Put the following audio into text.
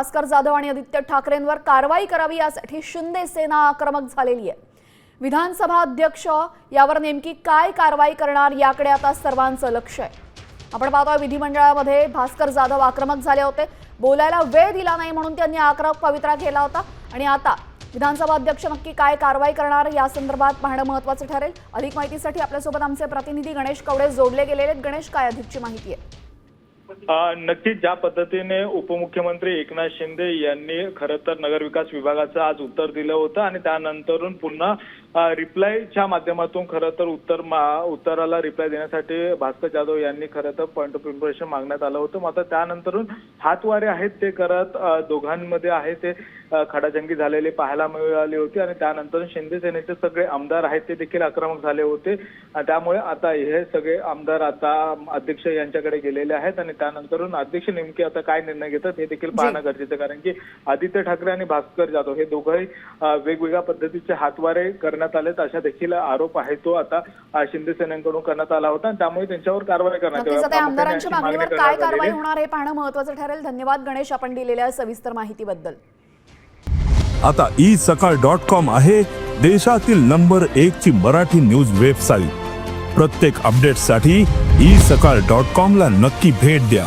भास्कर जाधव आणि आदित्य ठाकरेंवर कारवाई करावी यासाठी शिंदे सेना आक्रमक झालेली आहे। विधानसभा अध्यक्ष यावर नेमकी काय कारवाई करणार याकडे आता सर्वांचं लक्ष आहे। आपण पाहतोय विधिमंडळामध्ये भास्कर जाधव आक्रमक झाले होते, बोलायला वेळ दिला नाही म्हणून त्यांनी आक्रमक पवित्रा केला होता आणि आता विधानसभा अध्यक्ष नक्की काय कारवाई करणार या संदर्भात पाहणं महत्त्वाचं ठरेल। अधिक माहितीसाठी आपल्यासोबत आमचे प्रतिनिधी गणेश कवडे जोडले गेलेले आहेत। गणेश, काय अधिकची माहिती आहे? नक्कीच ज्या पद्धतीने उपमुख्यमंत्री एकनाथ शिंदे यांनी खरं तर नगरविकास विभागाचं आज उत्तर दिलं होतं आणि त्यानंतरून पुन्हा रिप्लायच्या माध्यमातून खरं तर उत्तराला रिप्लाय देण्यासाठी भास्कर जाधव यांनी खरं तर पॉइंट ऑफ इन्फॉर्मेशन मागण्यात आलं होतं। मात्र त्यानंतरून हातवारे आहेत ते करत दोघांमध्ये आहे ते खडाजंगी झालेले पाहायला मिळाले होते आणि त्यानंतर शिंदे सेनेचे सगळे आमदार आहेत ते देखील आक्रमक झाले होते। त्यामुळे आता हे सगळे आमदार आता अध्यक्ष यांच्याकडे गेलेले आहेत आणि त्यानंतरून अध्यक्ष नेमके आता काय निर्णय घेतात हे देखील पाहणं गरजेचं आहे, कारण की आदित्य ठाकरे आणि भास्कर जाधव हे दोघंही वेगवेगळ्या पद्धतीचे हातवारे करण्यात आलेत अशा देखील आरोप आहे तो आता शिंदे सेनेकडून करण्यात आला होता आणि त्यामुळे त्यांच्यावर कारवाई करण्यात येईल। आमदारांच्या मागणीवर काय कारवाई होणार हे पाहणं महत्त्वाचं ठरेल। धन्यवाद गणेश, आपण दिलेल्या सविस्तर माहितीबद्दल। आता isakal.com आहे देशातील नंबर 1 ची मराठी न्यूज वेबसाईट। प्रत्येक अपडेटसाठी isakal.com ला नक्की भेट द्या।